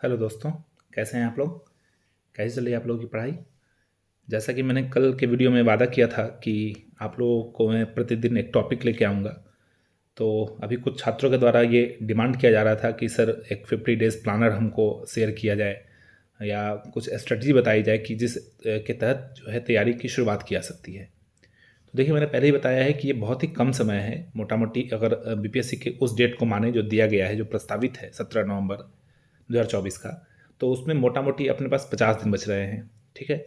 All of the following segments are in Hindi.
हेलो दोस्तों, कैसे हैं आप लोग? कैसी चल रही है आप लोगों की पढ़ाई? जैसा कि मैंने कल के वीडियो में वादा किया था कि आप लोगों को मैं प्रतिदिन एक टॉपिक लेके आऊँगा। तो अभी कुछ छात्रों के द्वारा ये डिमांड किया जा रहा था कि सर एक 50 डेज़ प्लानर हमको शेयर किया जाए या कुछ स्ट्रेटजी बताई जाए कि के तहत जो है तैयारी की शुरुआत की जा सकती है। तो देखिए, मैंने पहले ही बताया है कि ये बहुत ही कम समय है। मोटा-मोटी अगर बीपीएससी के उस डेट को माने जो दिया गया है, जो प्रस्तावित है 17 नवंबर 2024 का, तो उसमें मोटा-मोटी अपने पास 50 दिन बच रहे हैं, ठीक है?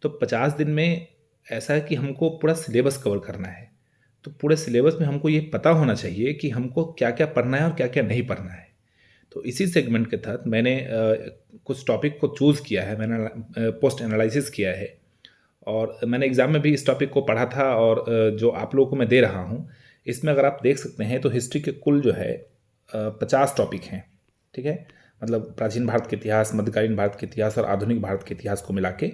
तो 50 दिन में ऐसा है कि हमको पूरा सिलेबस कवर करना है। तो पूरे सिलेबस में हमको ये पता होना चाहिए कि हमको क्या-क्या पढ़ना है और क्या-क्या नहीं पढ़ना है। तो इसी सेगमेंट के तहत मैंने कुछ टॉपिक को चूज़ किया है, मैंने पोस्ट एनालिसिस किया है और मैंने एग्ज़ाम में भी इस टॉपिक को पढ़ा था और जो आप लोगों को मैं दे रहा हूँ, इसमें अगर आप देख सकते हैं तो हिस्ट्री के कुल जो है 50 टॉपिक हैं, ठीक है? मतलब प्राचीन भारत के इतिहास, मध्यकालीन भारत के इतिहास और आधुनिक भारत के इतिहास को मिला के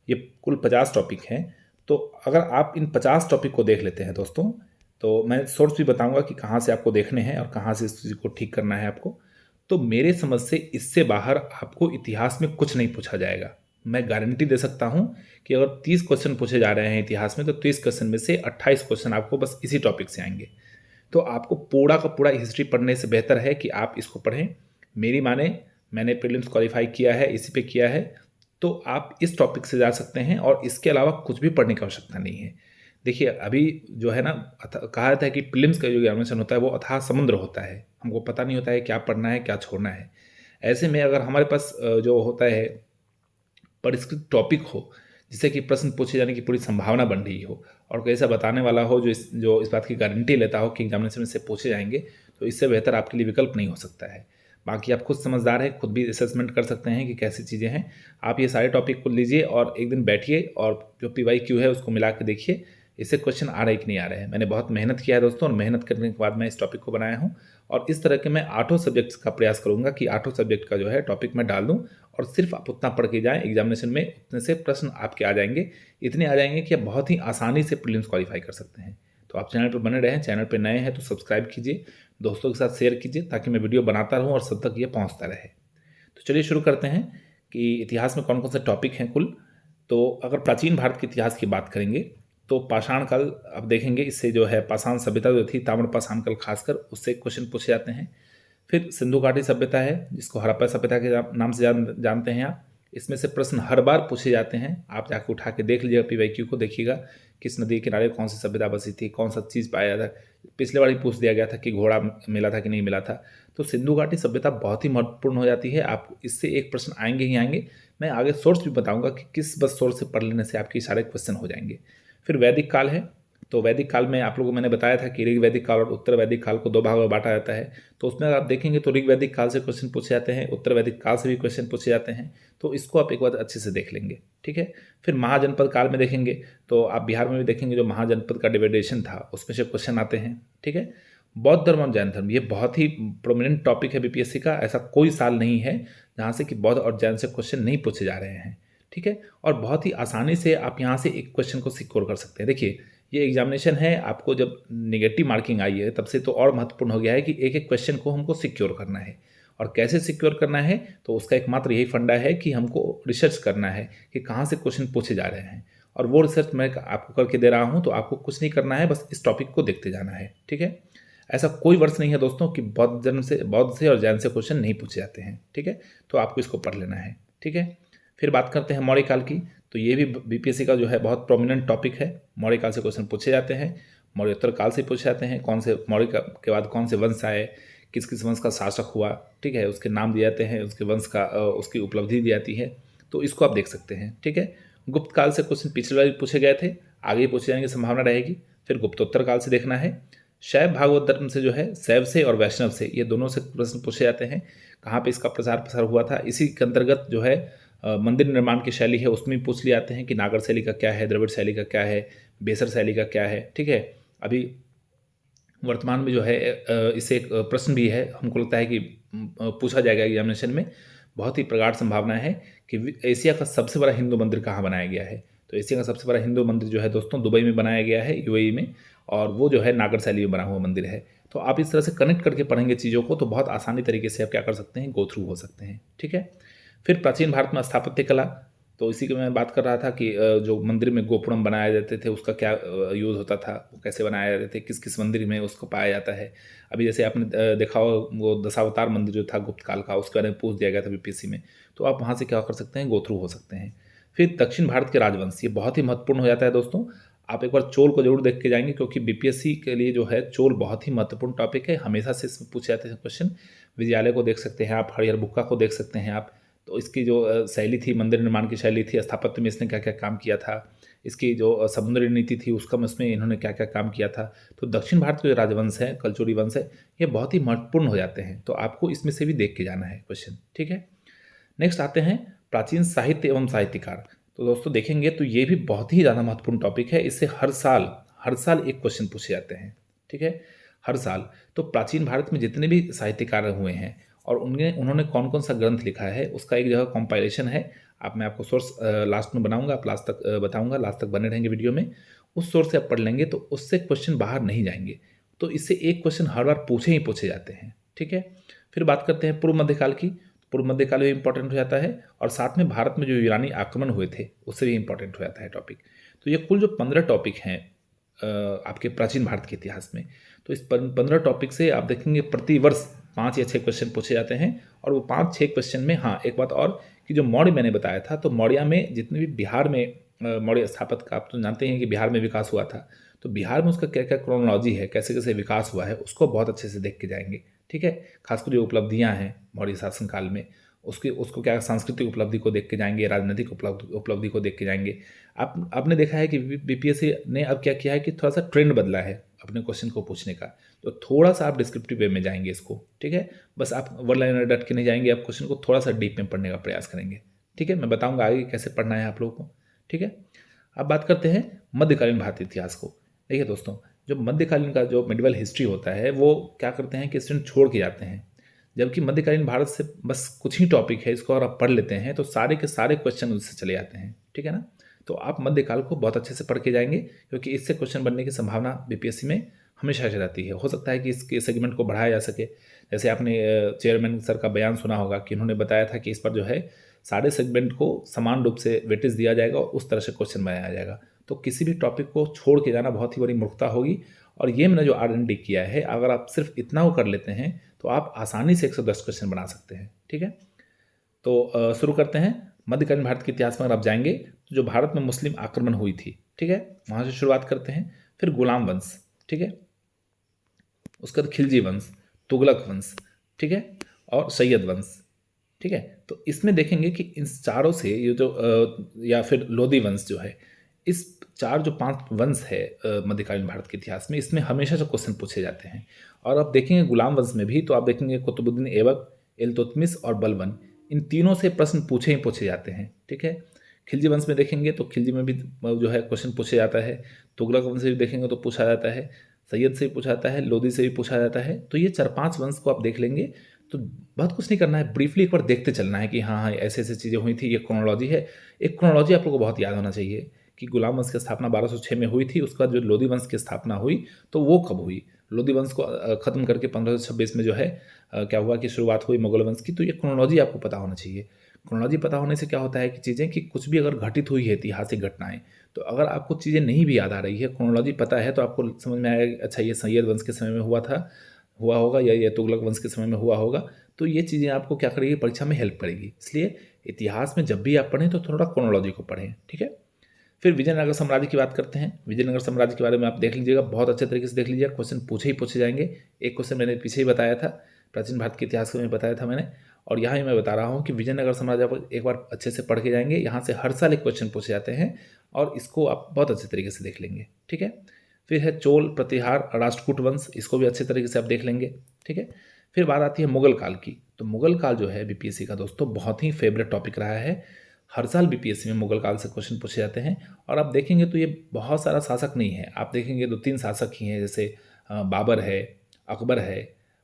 ये कुल 50 टॉपिक हैं। तो अगर आप इन 50 टॉपिक को देख लेते हैं दोस्तों, तो मैं सोर्स भी बताऊँगा कि कहाँ से आपको देखने हैं और कहाँ से इस चीज़ को ठीक करना है आपको। तो मेरे समझ से इससे बाहर आपको इतिहास में कुछ नहीं पूछा जाएगा। मैं गारंटी दे सकता हूँ कि अगर 30 क्वेश्चन पूछे जा रहे हैं इतिहास में, तो 30 क्वेश्चन में से 28 क्वेश्चन आपको बस इसी टॉपिक से आएँगे। तो आपको पूरा का पूरा हिस्ट्री पढ़ने से बेहतर है कि आप इसको पढ़ें। मेरी माने, मैंने प्रीलिम्स क्वालीफाई किया है, इसी पे किया है, तो आप इस टॉपिक से जा सकते हैं और इसके अलावा कुछ भी पढ़ने की आवश्यकता नहीं है। देखिए, अभी जो है ना, कहा जाता है कि प्रीलिम्स का जो एग्जामिनेशन होता है वो अथाह समुद्र होता है। हमको पता नहीं होता है क्या पढ़ना है, क्या छोड़ना है। ऐसे में अगर हमारे पास जो होता है परिष्कृत टॉपिक हो, जिससे कि प्रश्न पूछे जाने की पूरी संभावना बन रही हो और कोई ऐसा बताने वाला हो जो इस बात की गारंटी लेता हो कि एग्जामिनेशन में से पूछे जाएंगे, तो इससे बेहतर आपके लिए विकल्प नहीं हो सकता है। बाकी आप खुद समझदार हैं, खुद भी असेसमेंट कर सकते हैं कि कैसी चीज़ें हैं। आप ये सारे टॉपिक को लीजिए और एक दिन बैठिए और जो PYQ है उसको मिला के देखिए, इससे क्वेश्चन आ रहे कि नहीं आ रहे हैं। मैंने बहुत मेहनत किया है दोस्तों, और मेहनत करने के बाद मैं इस टॉपिक को बनाया हूँ और इस तरह के मैं आठों सब्जेक्ट्स का प्रयास करूँगा कि आठों सब्जेक्ट का जो है टॉपिक मैं डाल दूँ और सिर्फ आप उतना पढ़ के जाएँ एग्जामिनेशन में, उतने से प्रश्न आपके आ जाएंगे। इतने आ जाएंगे कि आप बहुत ही आसानी से प्रीलिम्स क्वालीफाई कर सकते हैं। तो आप चैनल पर बने रहें, चैनल पर नए हैं तो सब्सक्राइब कीजिए, दोस्तों के साथ शेयर कीजिए ताकि मैं वीडियो बनाता रहूँ और सब तक ये पहुँचता रहे। तो चलिए शुरू करते हैं कि इतिहास में कौन कौन से टॉपिक हैं कुल। तो अगर प्राचीन भारत के इतिहास की बात करेंगे तो पाषाण काल आप देखेंगे, इससे जो है पाषाण सभ्यता जो थी, ताम्र पाषाण काल खासकर, उससे क्वेश्चन पूछे जाते हैं। फिर सिंधु घाटी सभ्यता है जिसको हड़प्पा सभ्यता के नाम से जानते हैं आप। इसमें से प्रश्न हर बार पूछे जाते हैं, आप जाके उठा के देख लीजिएगा, PYQ को देखिएगा, किस नदी के किनारे कौन सी सभ्यता बसी थी, कौन सा चीज़ पाया था। पिछले बार ही पूछ दिया गया था कि घोड़ा मिला था कि नहीं मिला था। तो सिंधु घाटी सभ्यता बहुत ही महत्वपूर्ण हो जाती है, आप इससे एक प्रश्न आएंगे ही आएंगे। मैं आगे सोर्स भी बताऊंगा कि किस बस सोर्स से पढ़ लेने से आपके सारे क्वेश्चन हो जाएंगे। फिर वैदिक काल है। तो वैदिक काल में आप लोगों को मैंने बताया था कि ऋग वैदिक काल और उत्तर वैदिक काल को दो भागों में बांटा जाता है। तो उसमें अगर आप देखेंगे तो ऋग वैदिक काल से क्वेश्चन पूछे जाते हैं, उत्तर वैदिक काल से भी क्वेश्चन पूछे जाते हैं। तो इसको आप एक बार अच्छे से देख लेंगे, ठीक है। फिर महाजनपद काल में देखेंगे तो आप बिहार में भी देखेंगे जो महाजनपद का डिवाइडेशन था उसमें से क्वेश्चन आते हैं, ठीक है। बौद्ध धर्म और जैन धर्म, ये बहुत ही प्रोमिनेंट टॉपिक है BPSC का। ऐसा कोई साल नहीं है जहाँ से कि बौद्ध और जैन से क्वेश्चन नहीं पूछे जा रहे हैं, ठीक है। और बहुत ही आसानी से आप यहाँ से एक क्वेश्चन को सिक्योर कर सकते हैं। देखिए, ये एग्जामिनेशन है, आपको जब नेगेटिव मार्किंग आई है तब से तो और महत्वपूर्ण हो गया है कि एक एक क्वेश्चन को हमको सिक्योर करना है। और कैसे सिक्योर करना है, तो उसका एकमात्र यही फंडा है कि हमको रिसर्च करना है कि कहाँ से क्वेश्चन पूछे जा रहे हैं। और वो रिसर्च मैं आपको करके दे रहा हूँ, तो आपको कुछ नहीं करना है, बस इस टॉपिक को देखते जाना है, ठीक है। ऐसा कोई वर्ष नहीं है दोस्तों कि बौद्ध से और जैन से क्वेश्चन नहीं पूछे जाते हैं, ठीक है। तो आपको इसको पढ़ लेना है, ठीक है। फिर बात करते हैं मौर्य काल की। तो ये भी BPSC का जो है बहुत प्रोमिनेंट टॉपिक है। मौर्य काल से क्वेश्चन पूछे जाते हैं, मौर्योत्तर काल से पूछे जाते हैं, कौन से मौर्य के बाद कौन से वंश आए, किस किस वंश का शासक हुआ, ठीक है, उसके नाम दिए जाते हैं, उसके वंश का उसकी उपलब्धि दी जाती है। तो इसको आप देख सकते हैं, ठीक है। गुप्त काल से क्वेश्चन पिछले बार भी पूछे गए थे, आगे पूछे जाने की संभावना रहेगी। फिर गुप्तोत्तर काल से देखना है। शैव भागवत धर्म से जो है, शैव से और वैष्णव से, ये दोनों से प्रश्न पूछे जाते हैं। कहाँ पे इसका प्रचार प्रसार हुआ था, इसी के अंतर्गत जो है मंदिर निर्माण की शैली है उसमें भी पूछ लिए जाते हैं कि नागर शैली का क्या है, द्रविड़ शैली का क्या है, बेसर शैली का क्या है, ठीक है। अभी वर्तमान में जो है इससे एक प्रश्न भी है, हमको लगता है कि पूछा जाएगा एग्जामिनेशन में। बहुत ही प्रगाढ़ संभावना है कि एशिया का सबसे बड़ा हिंदू मंदिर कहाँ बनाया गया है। तो एशिया का सबसे बड़ा हिंदू मंदिर जो है दोस्तों, दुबई में बनाया गया है, UAE में। और वो जो है नागर शैली में बना हुआ मंदिर है। तो आप इस तरह से कनेक्ट करके पढ़ेंगे चीज़ों को तो बहुत आसानी तरीके से आप क्या कर सकते हैं, गो थ्रू हो सकते हैं। ठीक है। फिर प्राचीन भारत में स्थापत्य कला, तो इसी की मैं बात कर रहा था कि जो मंदिर में गोपुरम बनाए जाते थे उसका क्या यूज़ होता था, वो कैसे बनाए जाते थे, किस किस मंदिर में उसको पाया जाता है। अभी जैसे आपने देखा हो वो दशावतार मंदिर जो था गुप्त काल का, उसके बारे में पूछ दिया गया था बीपीएससी में, तो आप वहाँ से क्या कर सकते हैं, गो थ्रू हो सकते हैं। फिर दक्षिण भारत के राजवंश, ये बहुत ही महत्वपूर्ण हो जाता है दोस्तों। आप एक बार चोल को जरूर देख के जाएंगे, क्योंकि बीपीएससी के लिए जो है चोल बहुत ही महत्वपूर्ण टॉपिक है, हमेशा से इसमें पूछे जाते हैं क्वेश्चन। विजयालय को देख सकते हैं आप, हरिहर बुक्का को देख सकते हैं आप। तो इसकी जो शैली थी, मंदिर निर्माण की शैली थी, स्थापत्य में इसने क्या क्या काम किया था, इसकी जो समुद्री नीति थी उसका उसमें इन्होंने क्या क्या काम किया था। तो दक्षिण भारत के जो राजवंश है, कलचुरी वंश है, ये बहुत ही महत्वपूर्ण हो जाते हैं, तो आपको इसमें से भी देख के जाना है क्वेश्चन। ठीक है। नेक्स्ट आते हैं प्राचीन साहित्य एवं साहित्यकार। तो दोस्तों देखेंगे तो ये भी बहुत ही ज़्यादा महत्वपूर्ण टॉपिक है, इससे हर साल एक क्वेश्चन पूछे जाते हैं। ठीक है, हर साल। तो प्राचीन भारत में जितने भी साहित्यकार हुए हैं और उन्होंने कौन कौन सा ग्रंथ लिखा है उसका एक जगह कॉम्पाइलेशन है। मैं आपको सोर्स लास्ट में बनाऊंगा, आप लास्ट तक बताऊंगा, लास्ट तक बने रहेंगे वीडियो में। उस सोर्स से आप पढ़ लेंगे तो उससे क्वेश्चन बाहर नहीं जाएंगे, तो इससे एक क्वेश्चन हर बार पूछे ही पूछे जाते हैं। ठीक है। फिर बात करते हैं पूर्व मध्यकाल की। पूर्व मध्यकाल भी इंपॉर्टेंट हो जाता है, और साथ में भारत में जो ईरानी आक्रमण हुए थे उससे भी इंपॉर्टेंट हो जाता है टॉपिक। तो ये कुल जो 15 टॉपिक हैं आपके प्राचीन भारत के इतिहास में, तो इस 15 टॉपिक से आप देखेंगे प्रति वर्ष 5 या 6 क्वेश्चन पूछे जाते हैं। और वो 5-6 क्वेश्चन में, हाँ एक बात और कि जो मौर्य मैंने बताया था, तो मौर्य में जितने भी बिहार में मौर्य स्थापत्य का, आप तो जानते हैं कि बिहार में विकास हुआ था, तो बिहार में उसका क्या क्या क्रोनोलॉजी है, कैसे कैसे विकास हुआ है, उसको बहुत अच्छे से देख के जाएंगे। ठीक है। खासकर जो उपलब्धियां हैं मौर्य शासनकाल में, उसको क्या सांस्कृतिक उपलब्धि को देख के जाएंगे, राजनीतिक उपलब्धि को देख के जाएंगे। आपने देखा है कि बीपीएससी ने अब क्या किया है कि थोड़ा सा ट्रेंड बदला है अपने क्वेश्चन को पूछने का, तो थोड़ा सा आप डिस्क्रिप्टिव वे में जाएंगे इसको। ठीक है। बस आप वन लाइनर डट के नहीं जाएंगे, आप क्वेश्चन को थोड़ा सा डीप में पढ़ने का प्रयास करेंगे। ठीक है। मैं बताऊंगा आगे कैसे पढ़ना है आप लोगों को। ठीक है। अब बात करते हैं मध्यकालीन भारतीय इतिहास को। देखिए दोस्तों, जो मध्यकालीन का जो मिडिवल हिस्ट्री होता है वो क्या करते हैं कि स्टूडेंट छोड़ के जाते हैं, जबकि मध्यकालीन भारत से बस कुछ ही टॉपिक है, इसको अगर आप पढ़ लेते हैं तो सारे के सारे क्वेश्चन उससे चले जाते हैं। ठीक है ना। तो आप मध्यकाल को बहुत अच्छे से पढ़ के जाएंगे, क्योंकि इससे क्वेश्चन बनने की संभावना बीपीएससी में हमेशा से रहती है। हो सकता है कि इसके सेगमेंट को बढ़ाया जा सके। जैसे आपने चेयरमैन सर का बयान सुना होगा कि उन्होंने बताया था कि इस पर जो है सारे सेगमेंट को समान रूप से वेटेज दिया जाएगा और उस तरह से क्वेश्चन बनाया जाएगा। तो किसी भी टॉपिक को छोड़ के जाना बहुत ही बड़ी मूर्खता होगी। और ये मैंने जो R&D किया है, अगर आप सिर्फ इतना को कर लेते हैं तो आप आसानी से 110 क्वेश्चन बना सकते हैं। ठीक है। तो शुरू करते हैं। मध्यकालीन भारत के इतिहास में अगर आप जाएंगे तो जो भारत में मुस्लिम आक्रमण हुई थी, ठीक है, वहाँ से शुरुआत करते हैं। फिर गुलाम वंश, ठीक है, उसके बाद खिलजी वंश, तुगलक वंश, ठीक है, और सैयद वंश। ठीक है। तो इसमें देखेंगे कि इन चारों से ये जो या फिर लोधी वंश जो है, इस चार जो 5 वंश है मध्यकालीन भारत के इतिहास में, इसमें हमेशा से क्वेश्चन पूछे जाते हैं। और आप देखेंगे गुलाम वंश में भी, तो आप देखेंगे कुतुबुद्दीन ऐबक, इल्तुतमिश और बलबन, इन तीनों से प्रश्न पूछे ही पूछे जाते हैं। ठीक है। खिलजी वंश में देखेंगे तो खिलजी में भी जो है क्वेश्चन पूछे जाता है। तुगलक वंश से भी देखेंगे तो पूछा जाता है, सैयद से भी पूछा जाता है, लोधी से भी पूछा जाता है। तो ये 4-5 वंश को आप देख लेंगे तो बहुत कुछ नहीं करना है, ब्रीफली एक बार देखते चलना है कि हाँ हाँ ऐसे ऐसे चीज़ें हुई थी, ये क्रोनोलॉजी है। एक क्रोनोलॉजी आप लोगों को बहुत याद होना चाहिए कि गुलाम वंश की स्थापना 1206 में हुई थी, उसके बाद जो लोधी वंश की स्थापना हुई तो वो कब हुई। लोधी वंश को ख़त्म करके 1526 में जो है क्या हुआ कि शुरुआत हुई मुगल वंश की। तो ये क्रोनोलॉजी आपको पता होना चाहिए। क्रोनोलॉजी पता होने से क्या होता है कि चीज़ें कि कुछ भी अगर घटित हुई है ऐतिहासिक घटनाएं, तो अगर आपको चीज़ें नहीं भी याद आ रही है, क्रोनोलॉजी पता है, तो आपको समझ में आएगा अच्छा ये सैयद वंश के समय में हुआ होगा या ये तुगलक वंश के समय में हुआ होगा। तो ये चीज़ें आपको क्या करेगी, परीक्षा में हेल्प करेगी। इसलिए इतिहास में जब भी आप पढ़ें तो थोड़ा क्रोनोलॉजी को पढ़ें। ठीक है। फिर विजयनगर साम्राज्य की बात करते हैं। विजयनगर साम्राज्य के बारे में आप देख लीजिएगा, बहुत अच्छे तरीके से देख लीजिएगा, क्वेश्चन पूछे ही पूछे जाएंगे। एक क्वेश्चन मैंने पीछे ही बताया था, प्राचीन भारत के इतिहास में बताया था मैंने, और यहाँ ही मैं बता रहा हूँ कि विजयनगर साम्राज्य आप एक बार अच्छे से पढ़ के जाएंगे। यहाँ से हर साल एक क्वेश्चन पूछे जाते हैं और इसको आप बहुत अच्छे तरीके से देख लेंगे। ठीक है। फिर है चोल, प्रतिहार, राष्ट्रकूट वंश, इसको भी अच्छे तरीके से आप देख लेंगे। ठीक है। फिर बात आती है मुगल काल की। तो मुगल काल जो है बीपीएससी का दोस्तों बहुत ही फेवरेट टॉपिक रहा है। हर साल बीपीएससी में मुगल काल से क्वेश्चन पूछे जाते हैं। और आप देखेंगे तो ये बहुत सारा शासक नहीं है, आप देखेंगे 2-3 शासक ही हैं, जैसे बाबर है, अकबर है,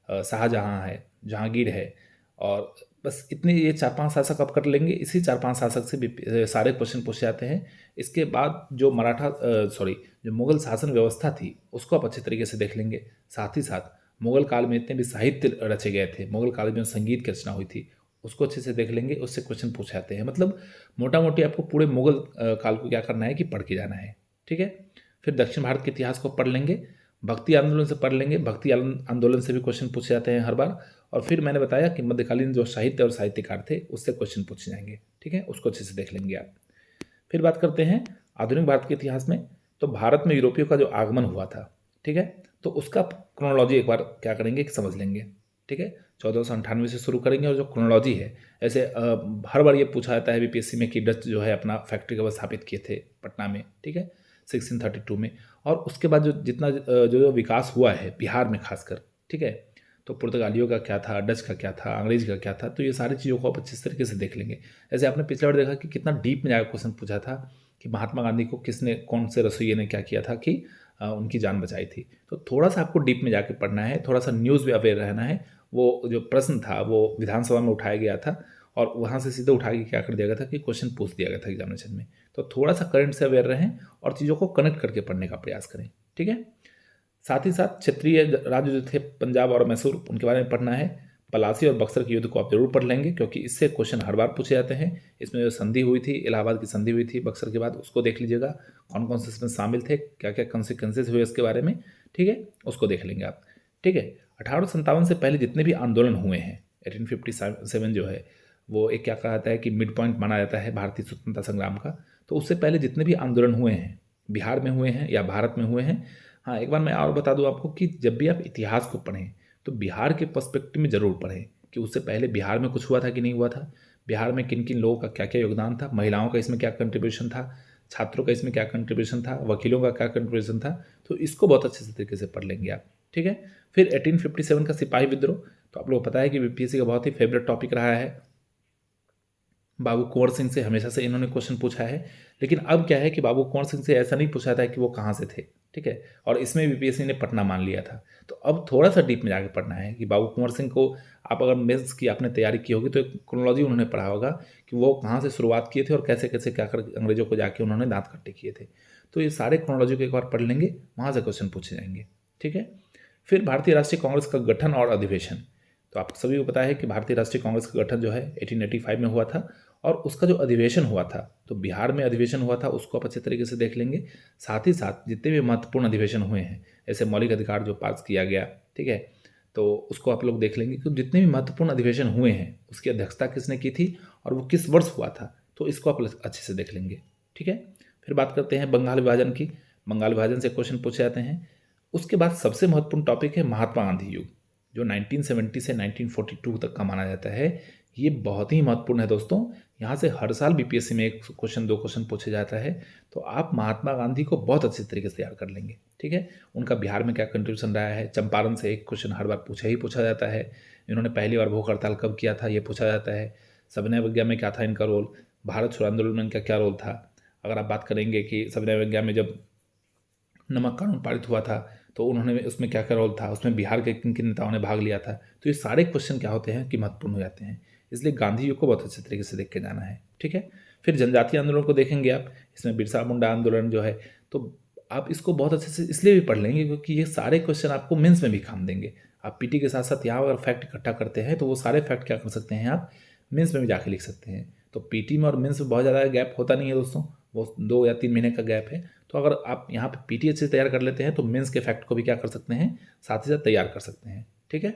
शाहजहाँ है, जहांगीर है, और बस इतने ये 4-5 शासक आप कर लेंगे। इसी 4-5 शासक से भी सारे क्वेश्चन पूछे जाते हैं। इसके बाद जो जो मुगल शासन व्यवस्था थी उसको आप अच्छे तरीके से देख लेंगे। साथ ही साथ मुगल काल में जितने भी साहित्य रचे गए थे, मुगल काल में जो संगीत की रचना हुई थी, उसको अच्छे से देख लेंगे, उससे क्वेश्चन पूछे जाते हैं। मतलब मोटा मोटी आपको पूरे मुगल काल को क्या करना है कि पढ़ के जाना है, ठीक है। फिर दक्षिण भारत के इतिहास को पढ़ लेंगे, भक्ति आंदोलन से पढ़ लेंगे, भक्ति आंदोलन से भी क्वेश्चन पूछे जाते हैं हर बार। और फिर मैंने बताया कि मध्यकालीन जो साहित्य और साहित्यकार थे उससे क्वेश्चन पूछे जाएंगे, ठीक है, उसको अच्छे से देख लेंगे आप। फिर बात करते हैं आधुनिक भारत के इतिहास में। तो भारत में यूरोपियों का जो आगमन हुआ था, ठीक है, तो उसका क्रोनोलॉजी एक बार क्या करेंगे कि समझ लेंगे, ठीक है। 1498 से शुरू करेंगे। और जो क्रोनोलॉजी है, ऐसे हर बार ये पूछा जाता है बीपीएससी में कि डच जो है अपना फैक्ट्री कब स्थापित किए थे पटना में, ठीक है, 1632 में। और उसके बाद जो जितना जो विकास हुआ है बिहार में खासकर, ठीक है, तो पुर्तगालियों का क्या था, डच का क्या था, अंग्रेज का क्या था, तो ये सारी चीज़ों को आप अच्छे तरीके से देख लेंगे। ऐसे आपने पिछले बार देखा कि कितना डीप में जाकर क्वेश्चन पूछा था कि महात्मा गांधी को किसने, कौन से रसोइये ने क्या किया था कि उनकी जान बचाई थी। तो थोड़ा सा आपको डीप में जाके पढ़ना है, थोड़ा सा न्यूज़ में अवेयर रहना है। वो जो प्रश्न था वो विधानसभा में उठाया गया था और वहाँ से सीधे उठा के क्या कर दिया गया था कि क्वेश्चन पूछ दिया गया था एग्जामिनेशन में। तो थोड़ा सा करंट से अवेयर रहें और चीज़ों को कनेक्ट करके पढ़ने का प्रयास करें, ठीक है। साथ ही साथ क्षेत्रीय राज्य जो थे पंजाब और मैसूर, उनके बारे में पढ़ना है। पलासी और बक्सर के युद्ध को आप जरूर पढ़ लेंगे क्योंकि इससे क्वेश्चन हर बार पूछे जाते हैं। इसमें जो संधि हुई थी, इलाहाबाद की संधि हुई थी बक्सर के बाद, उसको देख लीजिएगा, कौन कौन से इसमें शामिल थे, क्या क्या कॉन्सिक्वेंसेज हुए इसके बारे में, ठीक है, उसको देख लेंगे आप, ठीक है। 1857 से पहले जितने भी आंदोलन हुए हैं, 1857 जो है वो एक क्या कहा जाता है कि मिड पॉइंट माना जाता है भारतीय स्वतंत्रता संग्राम का। तो उससे पहले जितने भी आंदोलन हुए हैं, बिहार में हुए हैं या भारत में हुए हैं। हाँ, एक बार मैं और बता दूं आपको कि जब भी आप इतिहास को पढ़ें तो बिहार के पर्सपेक्टिव में ज़रूर पढ़ें कि उससे पहले बिहार में कुछ हुआ था कि नहीं हुआ था, बिहार में किन किन लोगों का क्या क्या योगदान था, महिलाओं का इसमें क्या कंट्रीब्यूशन था, छात्रों का इसमें क्या कंट्रीब्यूशन था, वकीलों का क्या कंट्रीब्यूशन था। तो इसको बहुत अच्छे से तरीके से पढ़ लेंगे आप, ठीक है। फिर 1857 का सिपाही विद्रोह, तो आप लोगों को पता है कि बीपीएससी का बहुत ही फेवरेट टॉपिक रहा है। बाबू कुंवर सिंह से हमेशा से इन्होंने क्वेश्चन पूछा है, लेकिन अब क्या है कि बाबू कुंवर सिंह से ऐसा नहीं पूछा था कि वो कहाँ से थे, ठीक है, और इसमें बीपीएससी ने पटना मान लिया था। तो अब थोड़ा सा डीप में जाके पढ़ना है कि बाबू कुंवर सिंह को आप अगर मेंस की आपने तैयारी की होगी तो एक क्रोनोलॉजी उन्होंने पढ़ा होगा कि वो कहाँ से शुरुआत किए थे और कैसे कैसे क्या कर अंग्रेजों को जाके उन्होंने दांत खट्टे किए थे। तो ये सारे क्रोनोलॉजी को एक बार पढ़ लेंगे, वहाँ से क्वेश्चन पूछे जाएंगे, ठीक है। फिर भारतीय राष्ट्रीय कांग्रेस का गठन और अधिवेशन, तो आप सभी को पता है कि भारतीय राष्ट्रीय कांग्रेस का गठन जो है 1885 में हुआ था और उसका जो अधिवेशन हुआ था, तो बिहार में अधिवेशन हुआ था, उसको आप अच्छे तरीके से देख लेंगे। साथ ही साथ जितने भी महत्वपूर्ण अधिवेशन हुए हैं, ऐसे मौलिक अधिकार जो पास किया गया, ठीक है, तो उसको आप लोग देख लेंगे कि जितने भी महत्वपूर्ण अधिवेशन हुए हैं उसकी अध्यक्षता किसने की थी और वो किस वर्ष हुआ था, तो इसको आप अच्छे से देख लेंगे, ठीक है। फिर बात करते हैं बंगाल विभाजन की। बंगाल विभाजन से क्वेश्चन पूछे जाते हैं। उसके बाद सबसे महत्वपूर्ण टॉपिक है महात्मा गांधी युग, जो 1970 से 1942 तक का माना जाता है। ये बहुत ही महत्वपूर्ण है दोस्तों। यहाँ से हर साल बीपीएससी में एक क्वेश्चन, दो क्वेश्चन पूछे जाता है। तो आप महात्मा गांधी को बहुत अच्छे तरीके से तैयार कर लेंगे, ठीक है। उनका बिहार में क्या कंट्रीब्यूशन रहा है, चंपारण से एक क्वेश्चन हर बार पूछा जाता है। इन्होंने पहली बार भूख हड़ताल कब किया था, ये पूछा जाता है। सविनय अवज्ञा में क्या था इनका रोल, भारत छोड़ो आंदोलन में इनका क्या रोल था। अगर आप बात करेंगे कि सविनय अवज्ञा में जब नमक कानून पारित हुआ था तो उन्होंने उसमें क्या क्या रोल था, उसमें बिहार के किन किन नेताओं ने भाग लिया था। तो ये सारे क्वेश्चन क्या होते हैं कि महत्वपूर्ण हो जाते हैं, इसलिए गांधी युग को बहुत अच्छे तरीके से देख के जाना है, ठीक है। फिर जनजातीय आंदोलन को देखेंगे आप, इसमें बिरसा मुंडा आंदोलन जो है, तो आप इसको बहुत अच्छे से इसलिए भी पढ़ लेंगे क्योंकि ये सारे क्वेश्चन आपको मेंस में भी काम देंगे। आप पीटी के साथ साथ यहाँ अगर फैक्ट इकट्ठा करते हैं तो वो सारे फैक्ट क्या कर सकते हैं, आप मेंस में भी जाके लिख सकते हैं। तो पीटी में और मेंस में बहुत ज़्यादा गैप होता नहीं है दोस्तों, वो 2 या 3 महीने का गैप है। तो अगर आप यहाँ पे पीटी अच्छे से तैयार कर लेते हैं तो मेंस के फैक्ट को भी क्या कर सकते हैं, साथ ही साथ तैयार कर सकते हैं, ठीक है।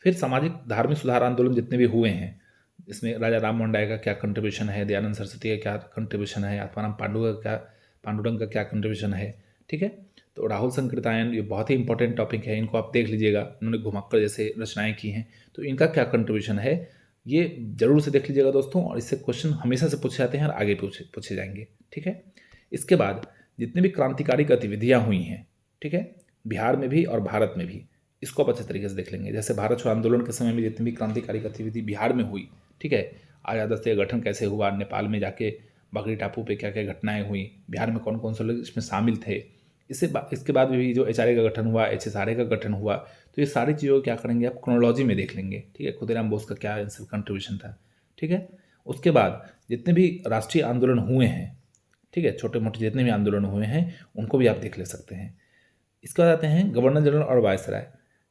फिर सामाजिक धार्मिक सुधार आंदोलन जितने भी हुए हैं, इसमें राजा राम मोहन राय का क्या कंट्रीब्यूशन है, दयानंद सरस्वती का क्या कंट्रीब्यूशन है, आत्माराम पांडुरंग का क्या कंट्रीब्यूशन है, ठीक है। तो राहुल संकृतायन, ये बहुत ही इंपॉर्टेंट टॉपिक है, इनको आप देख लीजिएगा। इन्होंने घुमक्कड़ जैसे रचनाएं की हैं, तो इनका क्या कंट्रीब्यूशन है ये जरूर से देख लीजिएगा दोस्तों। और इससे क्वेश्चन हमेशा से पूछे जाते हैं और आगे पूछे जाएंगे, ठीक है। इसके बाद जितनी भी क्रांतिकारी गतिविधियां हुई हैं, ठीक है, बिहार में भी और भारत में भी, इसको आप अच्छे तरीके से देख लेंगे। जैसे भारत छोड़ो आंदोलन के समय में जितनी भी क्रांतिकारी गतिविधि बिहार में हुई, ठीक है, आजाद दस्ते का गठन कैसे हुआ, नेपाल में जाके बगरी टापू पे क्या क्या घटनाएं हुई, बिहार में कौन कौन से लोग इसमें शामिल थे। इसके बाद भी जो एचआरए का गठन हुआ, एचएसआरए का गठन हुआ, तो ये सारी चीज़ों को क्या करेंगे आप क्रोनोलॉजी में देख लेंगे, ठीक है। खुदीराम बोस का क्या इन सब कंट्रीब्यूशन था, ठीक है। उसके बाद जितने भी राष्ट्रीय आंदोलन हुए हैं, ठीक है, छोटे मोटे जितने भी आंदोलन हुए हैं उनको भी आप देख ले सकते हैं। इसके बाद आते हैं गवर्नर जनरल और वायसराय।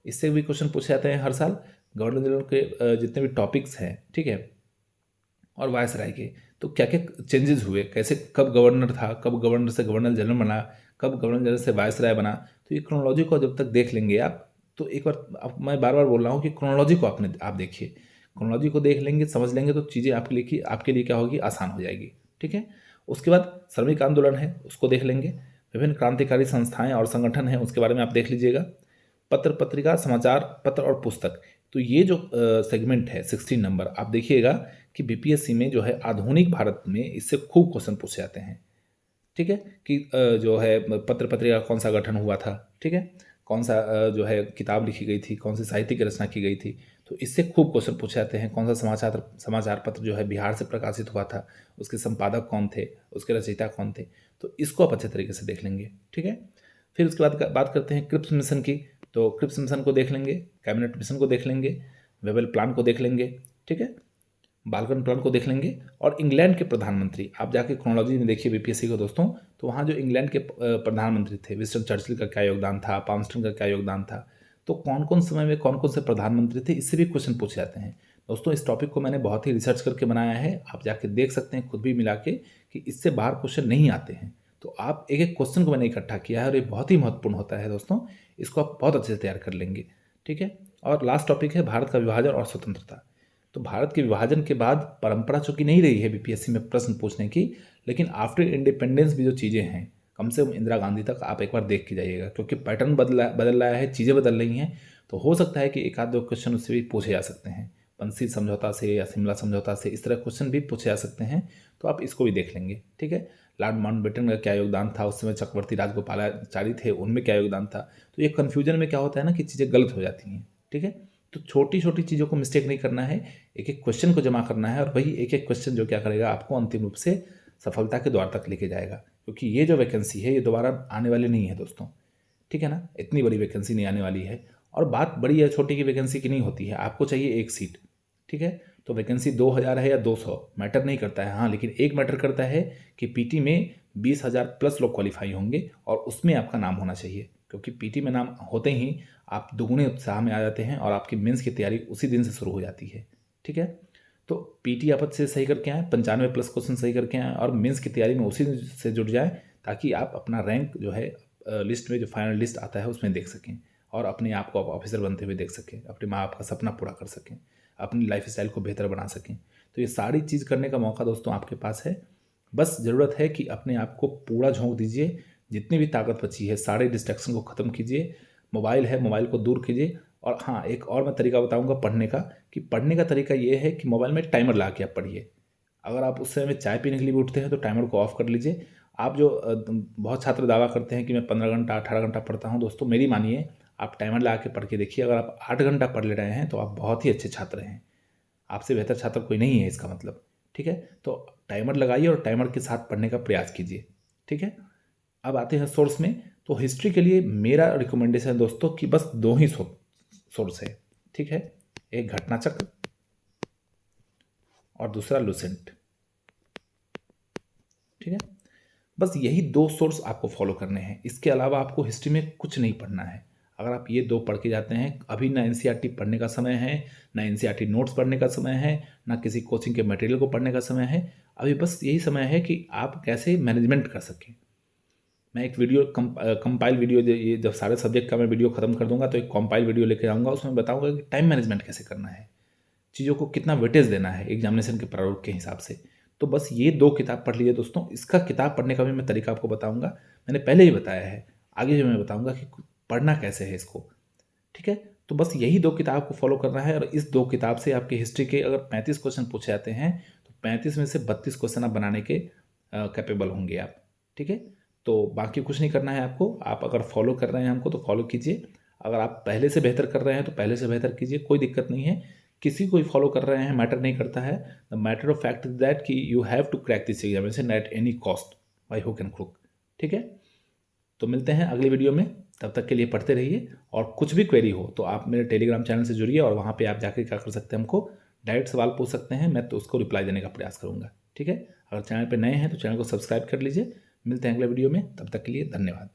इससे भी क्वेश्चन पूछे जाते हैं हर साल। गवर्नर जनरल के जितने भी टॉपिक्स हैं, ठीक है, और वायसराय के, तो क्या क्या चेंजेस हुए, कैसे, कब गवर्नर था, कब गवर्नर से गवर्नर जनरल बना, कब गवर्नर जनरल से वायसराय बना, तो ये क्रोनोलॉजी को जब तक देख लेंगे आप, तो एक बार अब मैं बार बार बोल रहा हूँ कि क्रोनोलॉजी को आप देखिए, क्रोनोलॉजी को देख लेंगे, समझ लेंगे, तो चीज़ें आपके लिए क्या होगी, आसान हो जाएगी। ठीक है। उसके बाद श्रमिक आंदोलन है, उसको देख लेंगे। विभिन्न क्रांतिकारी संस्थाएं और संगठन हैं, उसके बारे में आप देख लीजिएगा। पत्र पत्रिका, समाचार पत्र और पुस्तक, तो ये जो सेगमेंट है 16 नंबर, आप देखिएगा कि बीपीएससी में जो है आधुनिक भारत में इससे खूब क्वेश्चन पूछे जाते हैं। ठीक है, कि जो है पत्र पत्रिका कौन सा गठन हुआ था, ठीक है, कौन सा जो है किताब लिखी गई थी, कौन सी साहित्य की रचना की गई थी, तो इससे खूब क्वेश्चन पूछे जाते हैं। कौन सा समाचार पत्र जो है बिहार से प्रकाशित हुआ था, उसके संपादक कौन थे, उसके रचयिता कौन थे, तो इसको आप अच्छे तरीके से देख लेंगे। ठीक है। फिर उसके बाद बात करते हैं क्रिप्स मिशन की, तो क्रिप्स मिशन को देख लेंगे, कैबिनेट मिशन को देख लेंगे, वेबल प्लान को देख लेंगे, ठीक है, बालकन प्लान को देख लेंगे। और इंग्लैंड के प्रधानमंत्री, आप जाके क्रोनोलॉजी में देखिए बीपीएससी को दोस्तों, तो वहाँ जो इंग्लैंड के प्रधानमंत्री थे, विंस्टन चर्चिल का क्या योगदान था, पामस्टन का क्या योगदान था, तो कौन कौन समय में कौन कौन से प्रधानमंत्री थे, इससे भी क्वेश्चन पूछे जाते हैं दोस्तों। इस टॉपिक को मैंने बहुत ही रिसर्च करके बनाया है, आप जाके देख सकते हैं खुद भी मिला के कि इससे बाहर क्वेश्चन नहीं आते हैं। तो आप एक एक क्वेश्चन को मैंने इकट्ठा किया है और ये बहुत ही महत्वपूर्ण होता है दोस्तों, इसको आप बहुत अच्छे से तैयार कर लेंगे। ठीक है। और लास्ट टॉपिक है भारत का विभाजन और स्वतंत्रता। तो भारत के विभाजन के बाद परंपरा चूंकि नहीं रही है बीपीएससी में प्रश्न पूछने की, लेकिन आफ्टर इंडिपेंडेंस भी जो चीज़ें हैं, कम से कम इंदिरा गांधी तक आप एक बार देख के जाइएगा, क्योंकि पैटर्न बदल रहा है, चीज़ें बदल रही हैं, तो हो सकता है कि एक आध दो क्वेश्चन उससे भी पूछे जा सकते हैं। पंसी समझौता से या शिमला समझौता से इस तरह क्वेश्चन भी पूछे जा सकते हैं, तो आप इसको भी देख लेंगे। ठीक है। लॉर्ड माउंटबेटन का क्या योगदान था, उस समय चक्रवर्ती राजगोपालाचारी थे, उनमें क्या योगदान था, तो ये कन्फ्यूजन में क्या होता है ना कि चीज़ें गलत हो जाती हैं। ठीक है। तो छोटी छोटी चीज़ों को मिस्टेक नहीं करना है, एक एक क्वेश्चन को जमा करना है, और वही एक एक क्वेश्चन जो क्या करेगा आपको अंतिम रूप से सफलता के द्वार तक लेके जाएगा। क्योंकि ये जो वैकेंसी है ये दोबारा आने वाली नहीं है दोस्तों। ठीक है ना, इतनी बड़ी वैकेंसी नहीं आने वाली है। और बात बड़ी या छोटी की वैकेंसी की नहीं होती है, आपको चाहिए एक सीट। ठीक है। तो वैकेंसी 2000 है या 200 मैटर नहीं करता है, हाँ, लेकिन एक मैटर करता है कि पीटी में 20,000 प्लस लोग क्वालिफाई होंगे और उसमें आपका नाम होना चाहिए। क्योंकि पीटी में नाम होते ही आप दुगुने उत्साह में आ जाते हैं और आपकी मेंस की तैयारी उसी दिन से शुरू हो जाती है। ठीक है। तो पीटी आप अच्छे से सही करके आए, 95 प्लस क्वेश्चन सही करके आए और मेंस की तैयारी में उसी से जुट जाए, ताकि आप अपना रैंक जो है लिस्ट में, जो फाइनल लिस्ट आता है उसमें देख सकें और अपने आप को आप ऑफिसर बनते हुए देख सकें, अपने माँ बाप का सपना पूरा कर सकें, अपनी लाइफ स्टाइल को बेहतर बना सकें। तो ये सारी चीज़ करने का मौका दोस्तों आपके पास है। बस ज़रूरत है कि अपने आप को पूरा झोंक दीजिए, जितनी भी ताकत बची है सारे डिस्ट्रैक्शन को ख़त्म कीजिए। मोबाइल है, मोबाइल को दूर कीजिए। और हाँ, एक और मैं तरीका बताऊंगा पढ़ने का, कि पढ़ने का तरीका ये है कि मोबाइल में टाइमर लगा के आप पढ़िए। अगर आप उस समय में चाय पीने के लिए भी उठते हैं तो टाइमर को ऑफ कर लीजिए। आप जो बहुत छात्र दावा करते हैं कि मैं 15 घंटा 18 घंटा पढ़ता हूँ, दोस्तों मेरी मानिए, आप टाइमर लगा के पढ़ के देखिए। अगर आप 8 घंटा पढ़ ले रहे हैं तो आप बहुत ही अच्छे छात्र हैं, आपसे बेहतर छात्र कोई नहीं है इसका मतलब। ठीक है। तो टाइमर लगाइए और टाइमर के साथ पढ़ने का प्रयास कीजिए। ठीक है। अब आते हैं सोर्स में। तो हिस्ट्री के लिए मेरा रिकमेंडेशन है दोस्तों कि बस दो ही सोर्स है। ठीक है। एक घटनाचक्र और दूसरा लुसेंट। ठीक है। बस यही दो सोर्स आपको फॉलो करने हैं, इसके अलावा आपको हिस्ट्री में कुछ नहीं पढ़ना है। अगर आप ये दो पढ़ के जाते हैं, अभी ना एनसीईआरटी पढ़ने का समय है, ना एनसीईआरटी नोट्स पढ़ने का समय है, ना किसी कोचिंग के मटेरियल को पढ़ने का समय है। अभी बस यही समय है कि आप कैसे मैनेजमेंट कर सकें। मैं एक वीडियो कंपाइल वीडियो, ये जब सारे सब्जेक्ट का मैं वीडियो खत्म कर दूंगा तो एक कंपाइल वीडियो लेकर आऊँगा, उसमें बताऊँगा कि टाइम मैनेजमेंट कैसे करना है, चीज़ों को कितना वेटेज देना है एग्जामिनेशन के प्रारूप के हिसाब से। तो बस ये दो किताब पढ़ लीजिए दोस्तों। इसका किताब पढ़ने का भी मैं तरीका आपको बताऊंगा, मैंने पहले ही बताया है, आगे भी मैं बताऊंगा कि पढ़ना कैसे है इसको। ठीक है। तो बस यही दो किताब को फॉलो करना है, और इस दो किताब से आपके हिस्ट्री के अगर 35 क्वेश्चन पूछे जाते हैं तो 35 में से 32 क्वेश्चन आप बनाने के कैपेबल होंगे आप। ठीक है। तो बाकी कुछ नहीं करना है आपको। आप अगर फॉलो कर रहे हैं हमको तो फॉलो कीजिए, अगर आप पहले से बेहतर कर रहे हैं तो पहले से बेहतर कीजिए, कोई दिक्कत नहीं है। किसी को फॉलो कर रहे हैं मैटर नहीं करता है। The matter of fact is that कि you have to crack this examination at any cost, by hook and crook. ठीक है। तो मिलते हैं अगले वीडियो में, तब तक के लिए पढ़ते रहिए। और कुछ भी क्वेरी हो तो आप मेरे टेलीग्राम चैनल से जुड़िए और वहाँ पे आप जाकर क्या कर सकते हैं, हमको डायरेक्ट सवाल पूछ सकते हैं, मैं तो उसको रिप्लाई देने का प्रयास करूँगा। ठीक है। अगर चैनल पर नए हैं तो चैनल को सब्सक्राइब कर लीजिए। मिलते हैं अगले वीडियो में, तब तक के लिए धन्यवाद।